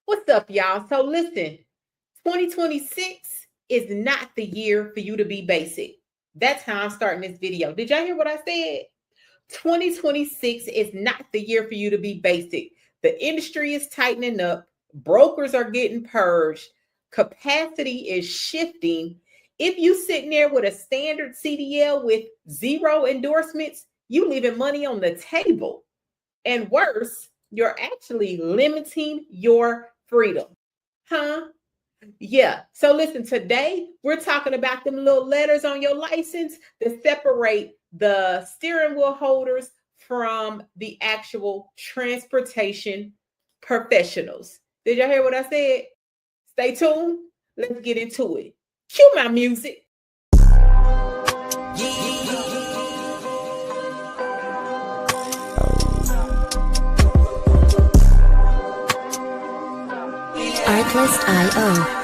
What's up, y'all? So listen, 2026 is not the year for you to be basic. That's how I'm starting this video. Did y'all hear what I said? 2026 is not the year for you to be basic. The industry is tightening up. Brokers are getting purged. Capacity is shifting. If you sitting there with a standard CDL with zero endorsements, you leaving money on the table. And worse, you're actually limiting your freedom. Huh? Yeah. So listen, today we're talking about them little letters on your license that separate the steering wheel holders from the actual transportation professionals. Did y'all hear what I said? Stay tuned. Let's get into it. Cue my music. Artlist.io.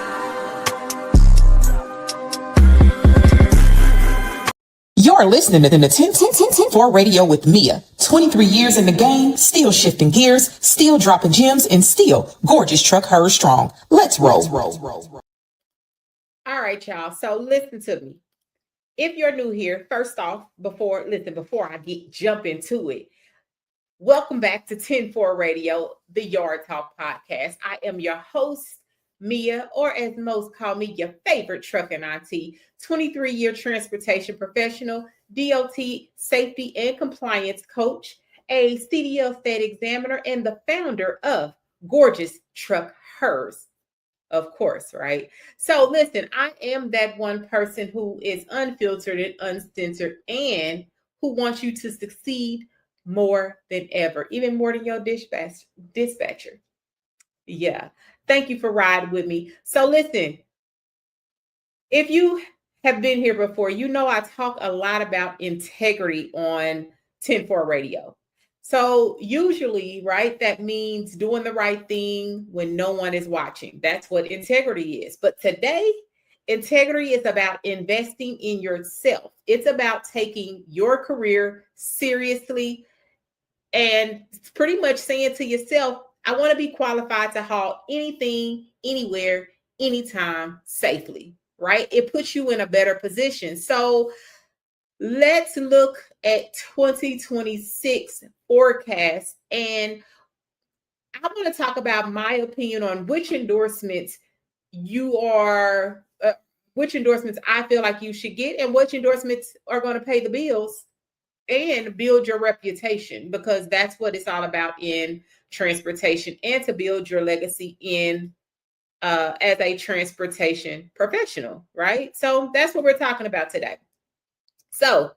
You're listening to the 10 radio with Mia. 23 years in the game, still shifting gears, still dropping gems, and still gorgeous truck her strong. Let's roll. All right, y'all. So listen to me. If you're new here, first off, before I jump into it, welcome back to 10-4 Radio, the Yard Talk podcast. I am your host, Mia, or as most call me, your favorite trucking auntie, 23-year transportation professional, DOT safety and compliance coach, a CDL state examiner, and the founder of Gorgeous Truck Hers. Of course, right? So listen, I am that one person who is unfiltered and uncensored and who wants you to succeed more than ever, even more than your dispatcher. Yeah. Thank you for riding with me. So listen, if you have been here before, you know I talk a lot about integrity on 10-4 Radio. So usually, right, that means doing the right thing when no one is watching. That's what integrity is. But today, integrity is about investing in yourself. It's about taking your career seriously and pretty much saying to yourself, I want to be qualified to haul anything, anywhere, anytime safely, right? It puts you in a better position. So let's look at 2026 forecast. And I want to talk about my opinion on which endorsements which endorsements I feel like you should get and which endorsements are going to pay the bills and build your reputation, because that's what it's all about in transportation, and to build your legacy in as a transportation professional, right? So that's what we're talking about today. So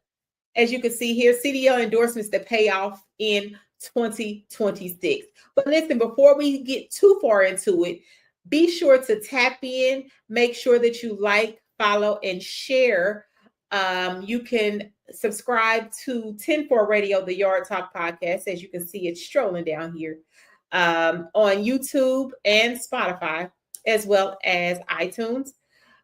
as you can see here, CDL endorsements that pay off in 2026. But listen, before we get too far into it, be sure to tap in, make sure that you like, follow, and share. You can subscribe to 10-4 Radio, the Yard Talk podcast. As you can see, it's strolling down here on YouTube and Spotify, as well as iTunes.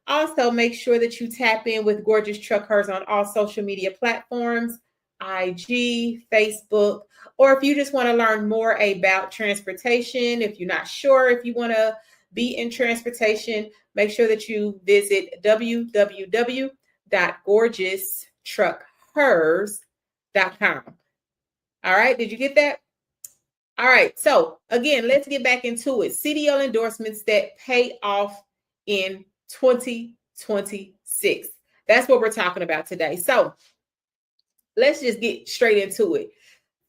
Also, make sure that you tap in with Gorgeous Truck Hers on all social media platforms, IG, Facebook, or if you just want to learn more about transportation, if you're not sure if you want to be in transportation, make sure that you visit www.gorgoustruckhers.com. All right, did you get that? All right, so again, let's get back into it. CDL endorsements that pay off in 2026. That's what we're talking about today. So let's just get straight into it.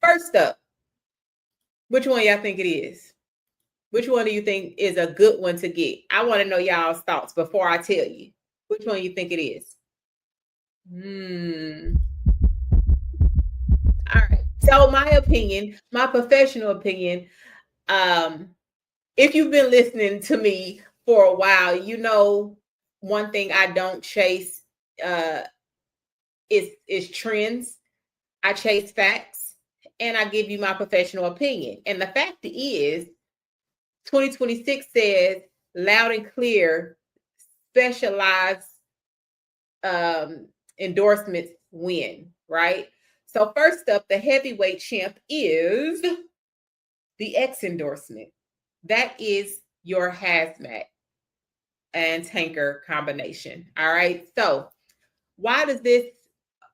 First up, which one y'all think it is? Which one do you think is a good one to get? I want to know y'all's thoughts before I tell you. Which one you think it is? All right. So my opinion, my professional opinion, if you've been listening to me for a while, you know one thing I don't chase is trends. I chase facts, and I give you my professional opinion. And the fact is, 2026 says loud and clear, specialized endorsements win, right? So first up, the heavyweight champ is the X endorsement. That is your hazmat and tanker combination. All right. So why does this,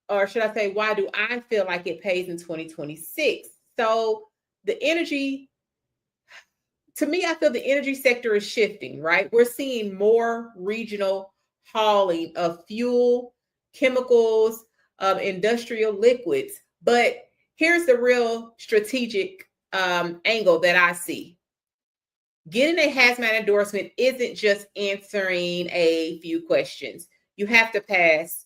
or should I say, why do I feel like it pays in 2026? So the energy, to me, I feel the energy sector is shifting, right? We're seeing more regional hauling of fuel, chemicals, industrial liquids. But here's the real strategic angle that I see. Getting a hazmat endorsement isn't just answering a few questions. You have to pass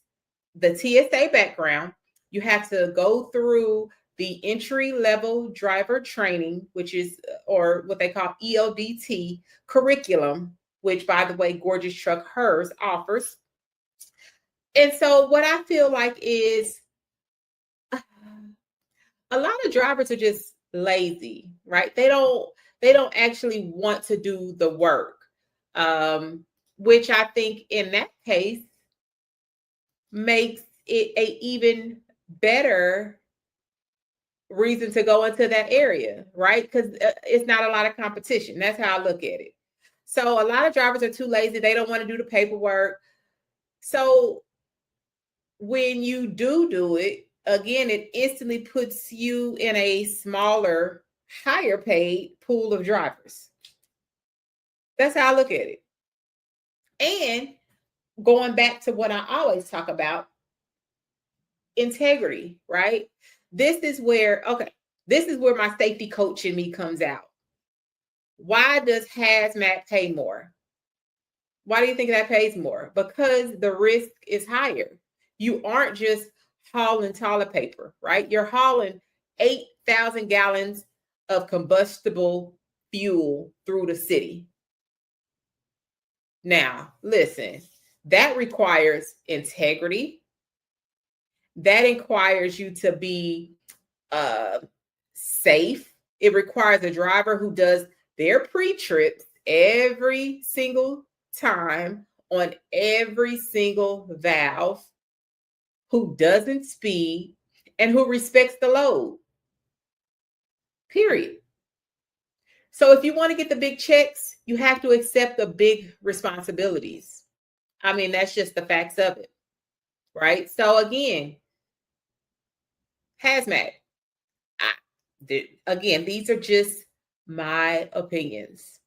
the TSA background. You have to go through the entry level driver training, which is, or what they call ELDT curriculum, which, by the way, Gorgeous Truck Hers offers. And so what I feel like is a lot of drivers are just lazy, right? They don't actually want to do the work. Which I think in that case makes it a even better reason to go into that area, right? Because it's not a lot of competition. That's how I look at it. So a lot of drivers are too lazy. They don't want to do the paperwork. So when you do it, again, it instantly puts you in a smaller, higher paid pool of drivers. That's how I look at it. And going back to what I always talk about, integrity, right? This is where my safety coach in me comes out. Why does hazmat pay more? Why do you think that pays more? Because the risk is higher. You aren't just hauling toilet paper, right? You're hauling 8,000 gallons of combustible fuel through the city. Now, listen, that requires integrity. That requires you to be safe. It requires a driver who does their pre-trips every single time on every single valve, who doesn't speed, and who respects the load. Period. So if you want to get the big checks, you have to accept the big responsibilities. I mean, that's just the facts of it, right? So again, hazmat. Again, these are just my opinions.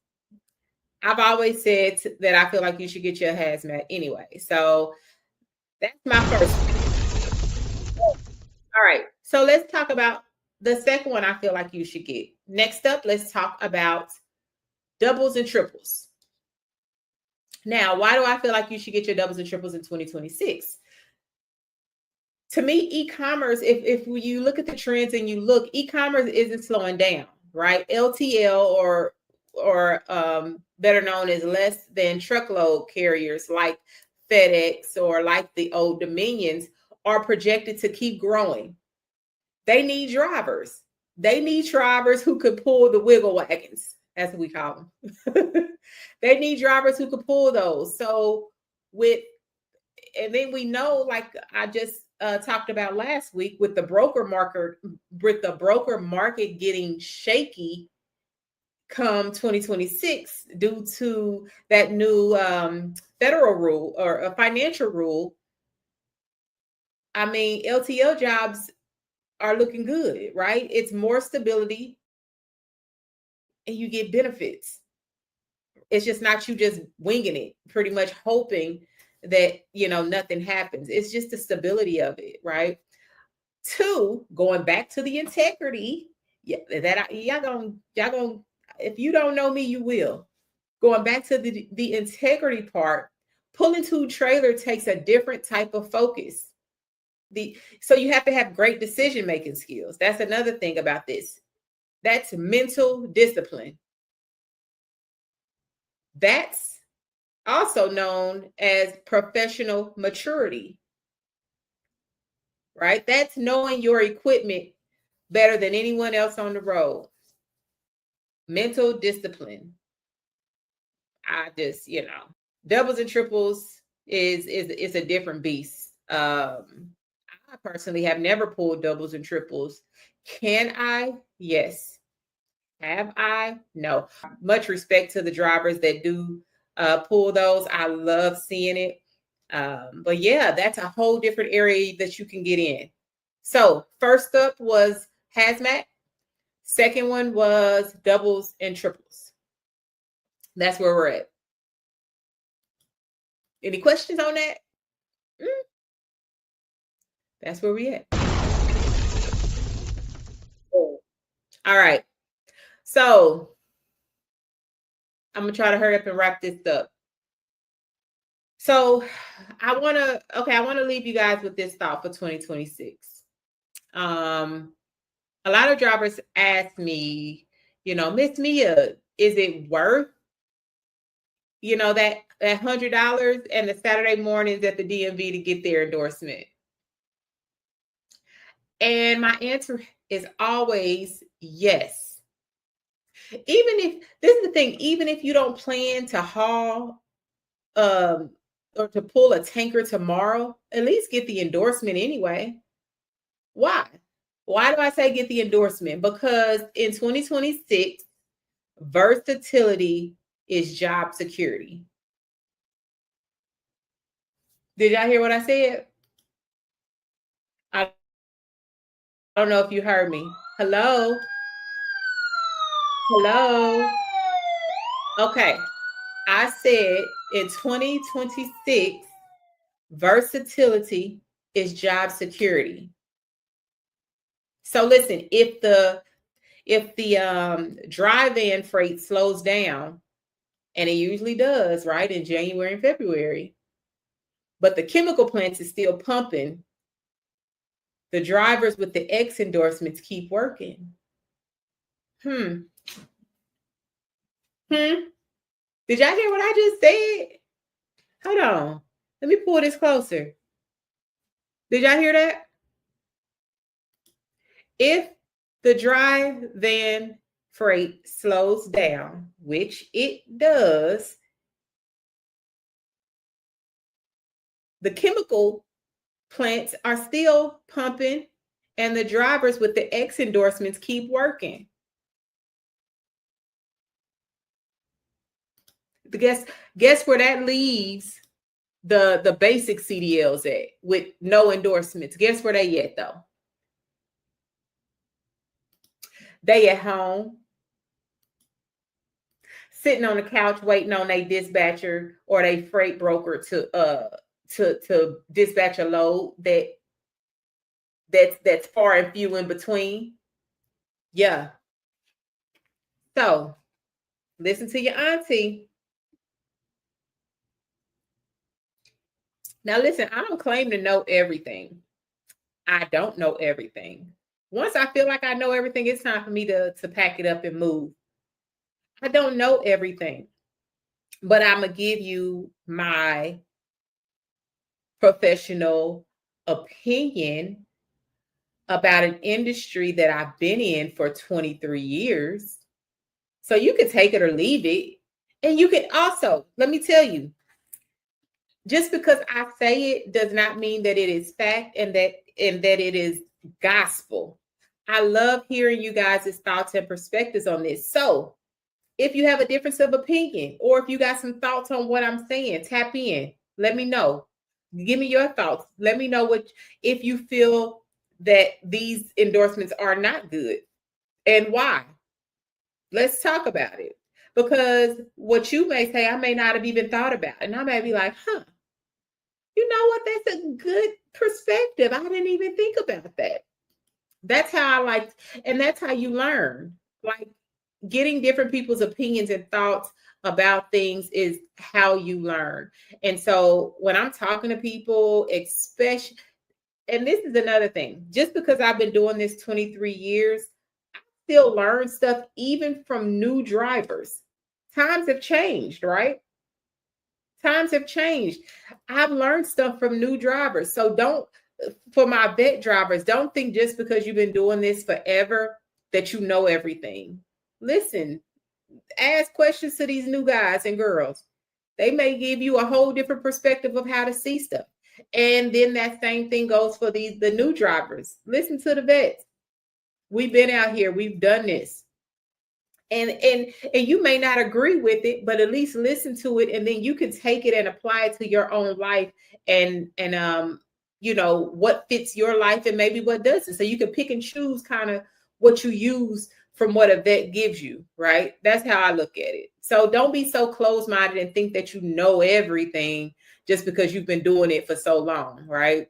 I've always said that I feel like you should get your hazmat anyway. So that's my first. All right. So let's talk about the second one I feel like you should get. Next up, let's talk about doubles and triples. Now, why do I feel like you should get your doubles and triples in 2026? To me, e-commerce, if you look at the trends and you look, e-commerce isn't slowing down, right? LTL or better known as less than truckload carriers like FedEx or like the Old Dominions are projected to keep growing. They need drivers. They need drivers who could pull the wiggle wagons, as we call them. They need drivers who could pull those. So and then we know, like I just talked about last week, with the broker market getting shaky come 2026 due to that new federal rule or a financial rule. I mean, LTL jobs are looking good, right? It's more stability and you get benefits. It's just not you just winging it, pretty much hoping that, nothing happens. It's just the stability of it, right? Two, going back to the integrity, y'all gonna, if you don't know me, you will. Going back to the integrity part, pulling two trailer takes a different type of focus. So you have to have great decision-making skills. That's another thing about this. That's mental discipline. That's also known as professional maturity, right? That's knowing your equipment better than anyone else on the road. Mental discipline. I just, doubles and triples is a different beast. I personally have never pulled doubles and triples. Can I? Yes. Have I? No. Much respect to the drivers that do pull those. I love seeing it. But yeah, that's a whole different area that you can get in. So first up was hazmat. Second one was doubles and triples. That's where we're at. Any questions on that? That's where we at. All right. So I'm gonna try to hurry up and wrap this up. So I want to leave you guys with this thought for 2026. A lot of drivers ask me, Miss Mia, is it worth, that $100 and the Saturday mornings at the DMV to get their endorsement? And my answer is always yes. Even if this is the thing, even if you don't plan to haul or to pull a tanker tomorrow, at least get the endorsement anyway. Why? Why do I say get the endorsement? Because in 2026, versatility is job security. Did y'all hear what I said? I don't know if you heard me. Hello? Hello? Okay. I said in 2026, versatility is job security. So listen, if the dry van freight slows down, and it usually does, right, in January and February, but the chemical plants is still pumping, the drivers with the X endorsements keep working. Did y'all hear what I just said? Hold on. Let me pull this closer. Did y'all hear that? If the dry van freight slows down, which it does, the chemical plants are still pumping and the drivers with the X endorsements keep working. Guess where that leaves the basic CDLs at with no endorsements? Guess where they at though? They at home, sitting on the couch waiting on a dispatcher or a freight broker to dispatch a load that's far and few in between. Yeah. So listen to your auntie. Now listen, I don't claim to know everything. I don't know everything. Once I feel like I know everything, it's time for me to pack it up and move. I don't know everything, but I'm going to give you my professional opinion about an industry that I've been in for 23 years. So you can take it or leave it. And you can also, let me tell you, just because I say it does not mean that it is fact and that it is gospel. I love hearing you guys' thoughts and perspectives on this. So if you have a difference of opinion, or if you got some thoughts on what I'm saying, tap in. Let me know. Give me your thoughts. Let me know if you feel that these endorsements are not good and why. Let's talk about it. Because what you may say, I may not have even thought about. And I may be like, you know what? That's a good perspective. I didn't even think about that. That's how I like, and that's how you learn. Like getting different people's opinions and thoughts about things is how you learn. And so when I'm talking to people, especially, and this is another thing, just because I've been doing this 23 years, I still learn stuff even from new drivers. Times have changed, right? Times have changed. I've learned stuff from new drivers. So for my vet drivers, don't think just because you've been doing this forever that you know everything. Listen, ask questions to these new guys and girls. They may give you a whole different perspective of how to see stuff. And then that same thing goes for the new drivers. Listen to the vets. We've been out here. We've done this. And you may not agree with it, but at least listen to it, and then you can take it and apply it to your own life, and you know what fits your life and maybe what doesn't. So you can pick and choose kind of what you use from what a vet gives you, right? That's how I look at it. So don't be so closed-minded and think that you know everything just because you've been doing it for so long, right?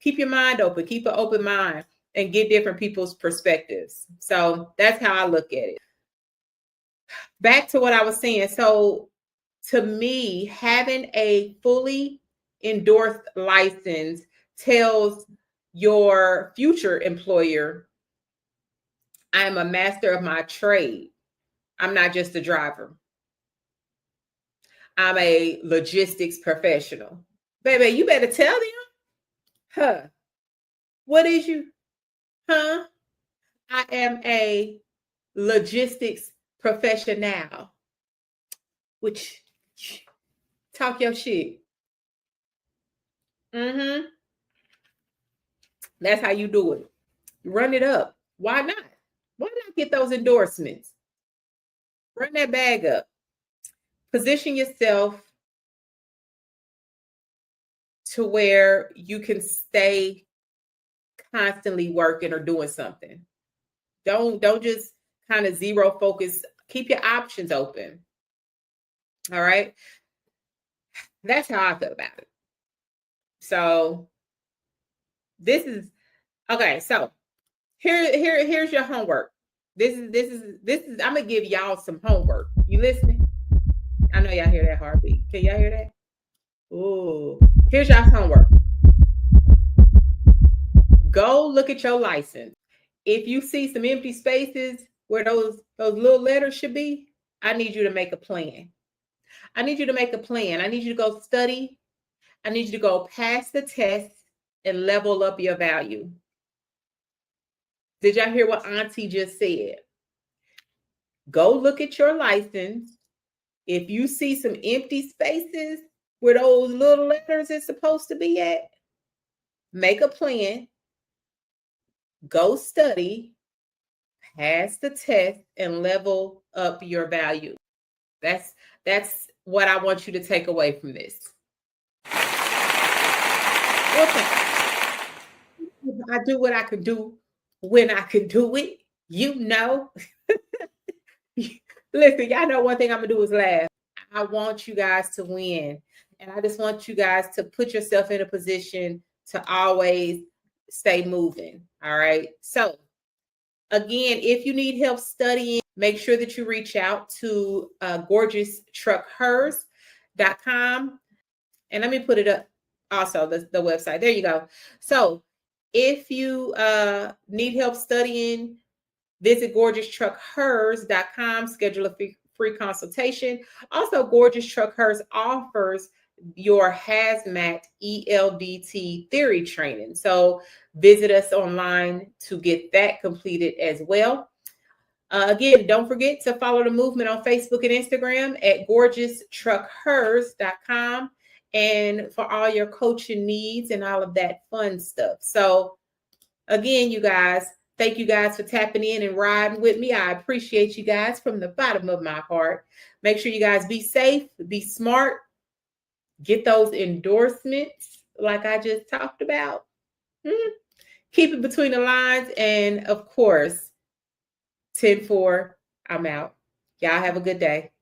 Keep your mind open, keep an open mind, and get different people's perspectives. So that's how I look at it. Back to what I was saying. So to me, having a fully endorsed license tells your future employer, I am a master of my trade. I'm not just a driver. I'm a logistics professional. Baby, you better tell them. Huh? What is you? Huh? I am a logistics professional. Which talk your shit. Mm-hmm. That's how you do it. Run it up. Why not? Why not get those endorsements? Run that bag up. Position yourself to where you can stay constantly working or doing something. Don't just kind of zero focus. Keep your options open. All right. That's how I feel about it. So this is okay. So here's your homework. This is I'm gonna give y'all some homework. You listening? I know y'all hear that heartbeat. Can y'all hear that? Oh, here's y'all's homework. Go look at your license. If you see some empty spaces where those little letters should be, I need you to make a plan. I need you to make a plan. I need you to go study. I need you to go pass the test and level up your value. Did y'all hear what Auntie just said? Go look at your license. If you see some empty spaces where those little letters is supposed to be at, make a plan, go study, pass the test, and level up your value. That's what I want you to take away from this. I do what I can do when I can do it. You know. Listen, y'all know one thing I'm gonna do is laugh. I want you guys to win. And I just want you guys to put yourself in a position to always stay moving. All right. So again, if you need help studying, make sure that you reach out to gorgeousTruckHers.com. And let me put it up also, the website. There you go. So if you need help studying, visit gorgeousTruckHers.com, schedule a free consultation. Also, Gorgeous Truck Hers offers your Hazmat ELDT theory training. So visit us online to get that completed as well. Again, don't forget to follow the movement on Facebook and Instagram at gorgeoustruckhers.com, and for all your coaching needs and all of that fun stuff. So again, you guys, thank you guys for tapping in and riding with me. I appreciate you guys from the bottom of my heart. Make sure you guys be safe, be smart, get those endorsements like I just talked about. Keep it between the lines. And of course, 10-4, I'm out. Y'all have a good day.